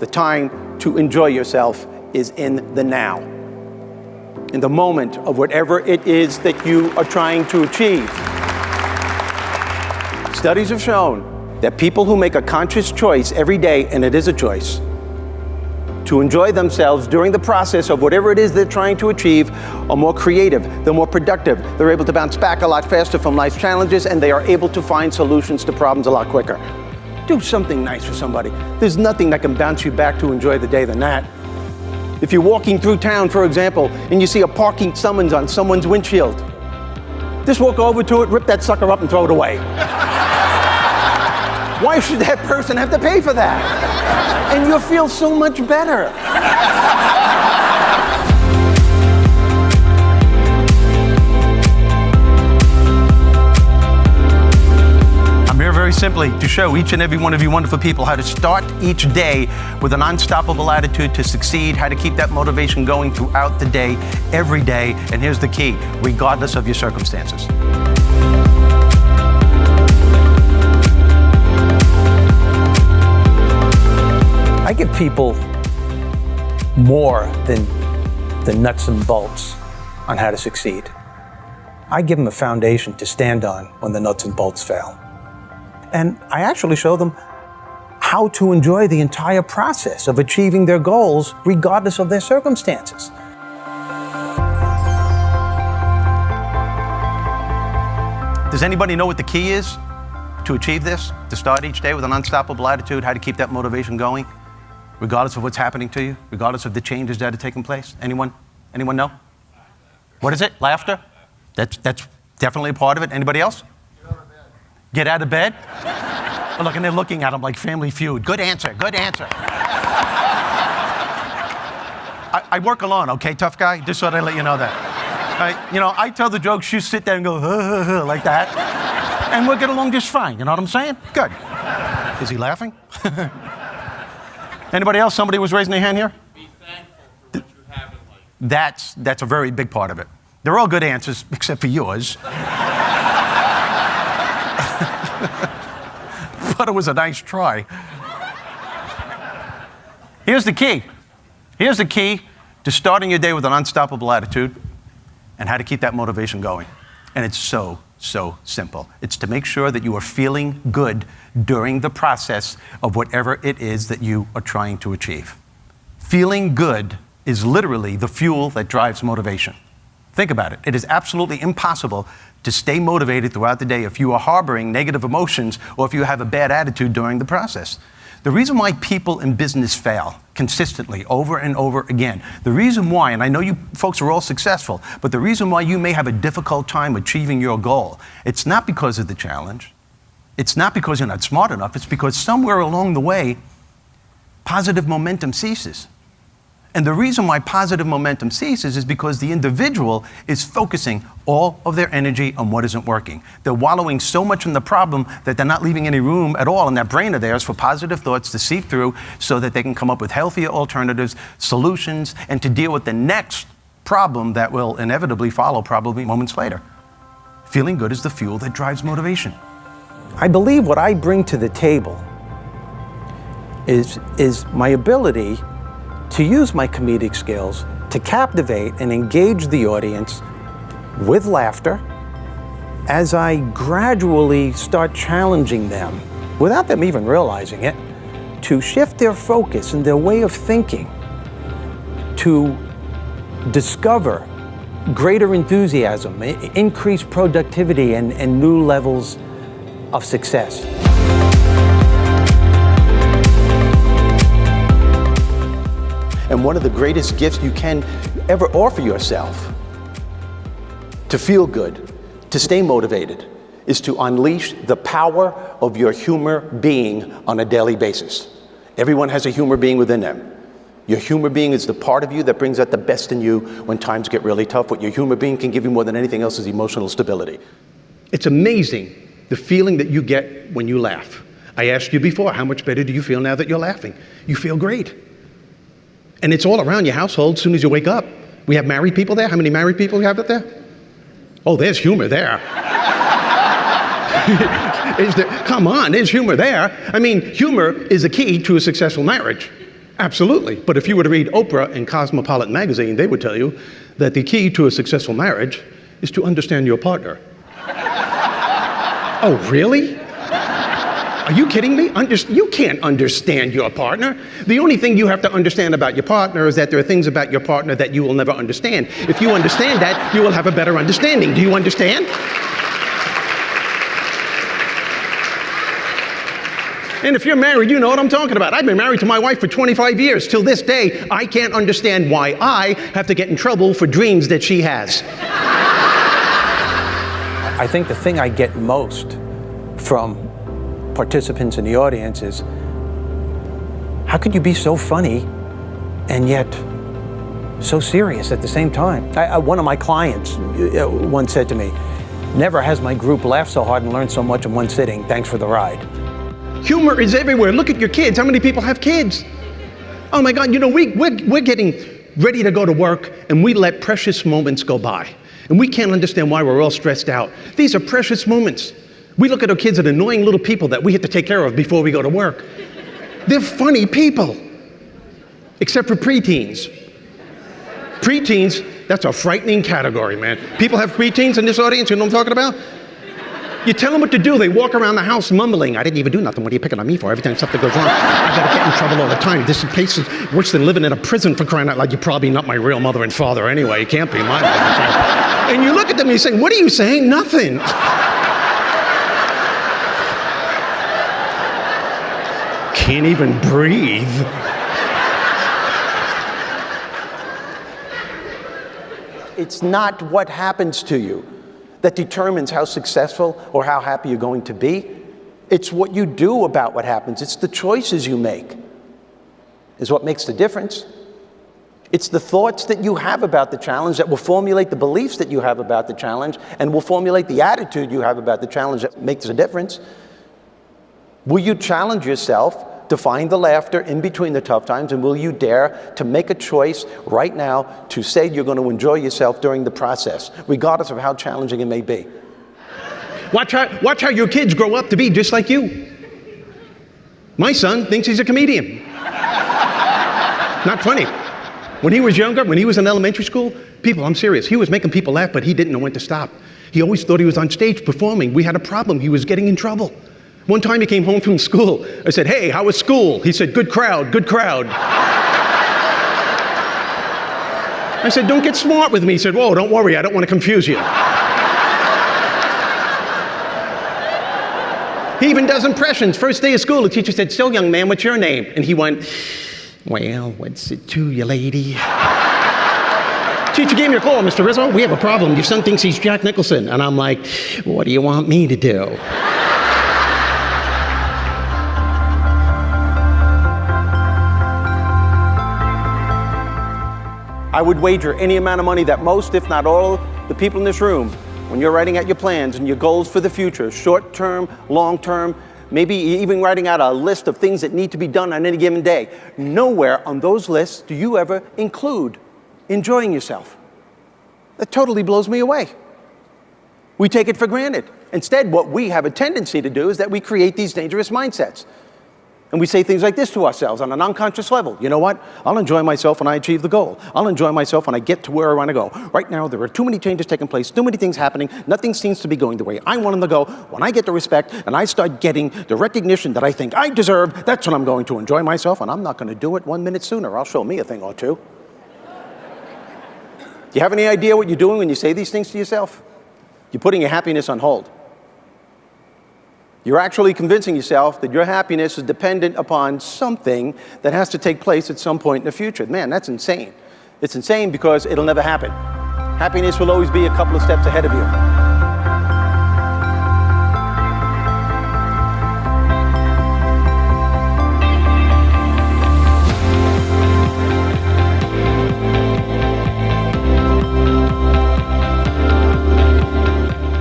The time to enjoy yourself is in the now, in the moment of whatever it is that you are trying to achieve. Studies have shown that people who make a conscious choice every day, and it is a choice, to enjoy themselves during the process of whatever it is they're trying to achieve are more creative, they're more productive, they're able to bounce back a lot faster from life's challenges, and they are able to find solutions to problems a lot quicker. Do something nice for somebody. There's nothing that can bounce you back to enjoy the day than that. If you're walking through town, for example, and you see a parking summons on someone's windshield, just walk over to it, rip that sucker up, and throw it away. Why should that person have to pay for that? And you'll feel so much better. I'm here very simply to show each and every one of you wonderful people how to start each day with an unstoppable attitude to succeed, how to keep that motivation going throughout the day, every day. And here's the key, regardless of your circumstances. I give people more than the nuts and bolts on how to succeed. I give them a foundation to stand on when the nuts and bolts fail. And I actually show them how to enjoy the entire process of achieving their goals regardless of their circumstances. Does anybody know what the key is to achieve this? To start each day with an unstoppable attitude, how to keep that motivation going? Regardless of what's happening to you, regardless of the changes that are taking place? Anyone know? What is it? Laughter? That's definitely a part of it. Anybody else? Get out of bed? Oh, look, and they're looking at him like Family Feud. Good answer, good answer. I work alone, okay, tough guy? Just so I let you know that. I tell the jokes, you sit there and go, like that, and we'll get along just fine, you know what I'm saying? Good. Is he laughing? Anybody else? Somebody was raising their hand here? Be thankful for what you have in life. That's a very big part of it. They're all good answers, except for yours. But it was a nice try. Here's the key. Here's the key to starting your day with an unstoppable attitude and how to keep that motivation going. And it's so simple. It's to make sure that you are feeling good during the process of whatever it is that you are trying to achieve. Feeling good is literally the fuel that drives motivation. Think about it. It is absolutely impossible to stay motivated throughout the day if you are harboring negative emotions or if you have a bad attitude during the process. The reason why people in business fail consistently over and over again, the reason why, and I know you folks are all successful, but the reason why you may have a difficult time achieving your goal, it's not because of the challenge. It's not because you're not smart enough. It's because somewhere along the way, positive momentum ceases. And the reason why positive momentum ceases is because the individual is focusing all of their energy on what isn't working. They're wallowing so much in the problem that they're not leaving any room at all in that brain of theirs for positive thoughts to seep through so that they can come up with healthier alternatives, solutions, and to deal with the next problem that will inevitably follow probably moments later. Feeling good is the fuel that drives motivation. I believe what I bring to the table is my ability to use my comedic skills to captivate and engage the audience with laughter as I gradually start challenging them, without them even realizing it, to shift their focus and their way of thinking, to discover greater enthusiasm, increased productivity, and new levels of success. And one of the greatest gifts you can ever offer yourself to feel good, to stay motivated, is to unleash the power of your humor being on a daily basis. Everyone has a humor being within them. Your humor being is the part of you that brings out the best in you when times get really tough. What your humor being can give you more than anything else is emotional stability. It's amazing the feeling that you get when you laugh. I asked you before, how much better do you feel now that you're laughing? You feel great. And it's all around your household as soon as you wake up. We have married people there. How many married people we have out there? Oh, there's humor there. Come on, there's humor there. I mean, humor is the key to a successful marriage. Absolutely. But if you were to read Oprah and Cosmopolitan magazine, they would tell you that the key to a successful marriage is to understand your partner. Oh, really? Are you kidding me? You can't understand your partner. The only thing you have to understand about your partner is that there are things about your partner that you will never understand. If you understand that, you will have a better understanding. Do you understand? And if you're married, you know what I'm talking about. I've been married to my wife for 25 years. Till this day, I can't understand why I have to get in trouble for dreams that she has. I think the thing I get most from participants in the audience is, how could you be so funny and yet so serious at the same time? One of my clients once said to me, never has my group laughed so hard and learned so much in one sitting. Thanks for the ride. Humor is everywhere. Look at your kids. How many people have kids? Oh my God, you know, we're getting ready to go to work and we let precious moments go by. And we can't understand why we're all stressed out. These are precious moments. We look at our kids as annoying little people that we have to take care of before we go to work. They're funny people, except for preteens. Preteens, that's a frightening category, man. People have preteens in this audience, you know what I'm talking about? You tell them what to do, they walk around the house mumbling, I didn't even do nothing, what are you picking on me for? Every time something goes wrong, I gotta get in trouble all the time. This place is worse than living in a prison, for crying out loud. You're probably not my real mother and father anyway, you can't be my mother and father. And you look at them and you say, what are you saying? Nothing. Can't even breathe. It's not what happens to you that determines how successful or how happy you're going to be. It's what you do about what happens. It's the choices you make is what makes the difference. It's the thoughts that you have about the challenge that will formulate the beliefs that you have about the challenge and will formulate the attitude you have about the challenge that makes a difference. Will you challenge yourself to find the laughter in between the tough times, and will you dare to make a choice right now to say you're going to enjoy yourself during the process, regardless of how challenging it may be? Watch how your kids grow up to be just like you. My son thinks he's a comedian. Not funny. When he was younger, when he was in elementary school, I'm serious, he was making people laugh, but he didn't know when to stop. He always thought he was on stage performing. We had a problem. He was getting in trouble. One time he came home from school. I said, hey, how was school? He said, good crowd, good crowd. I said, don't get smart with me. He said, whoa, don't worry, I don't want to confuse you. He even does impressions. First day of school, the teacher said, so young man, what's your name? And he went, well, what's it to you, lady? Teacher gave me a call, Mr. Rizzo, we have a problem. Your son thinks he's Jack Nicholson. And I'm like, what do you want me to do? I would wager any amount of money that most, if not all, the people in this room, when you're writing out your plans and your goals for the future, short-term, long-term, maybe even writing out a list of things that need to be done on any given day, nowhere on those lists do you ever include enjoying yourself. That totally blows me away. We take it for granted. Instead, what we have a tendency to do is that we create these dangerous mindsets. And we say things like this to ourselves on an unconscious level. You know what? I'll enjoy myself when I achieve the goal. I'll enjoy myself when I get to where I want to go. Right now, there are too many changes taking place, too many things happening. Nothing seems to be going the way I want them to go. When I get the respect and I start getting the recognition that I think I deserve, that's when I'm going to enjoy myself, and I'm not going to do it 1 minute sooner. I'll show me a thing or two. Do you have any idea what you're doing when you say these things to yourself? You're putting your happiness on hold. You're actually convincing yourself that your happiness is dependent upon something that has to take place at some point in the future. Man, that's insane. It's insane because it'll never happen. Happiness will always be a couple of steps ahead of you.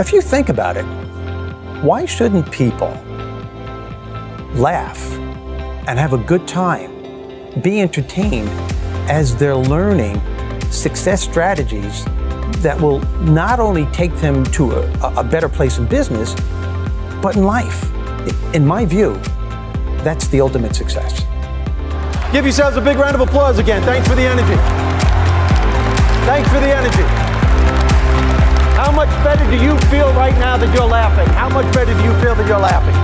If you think about it, why shouldn't people laugh and have a good time, be entertained as they're learning success strategies that will not only take them to a better place in business, but in life? In my view, that's the ultimate success. Give yourselves a big round of applause again. Thanks for the energy. Thanks for the energy. How much better do you feel right now that you're laughing? How much better do you feel that you're laughing?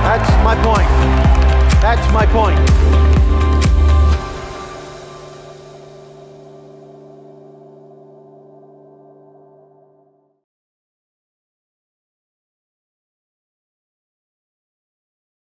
That's my point. That's my point.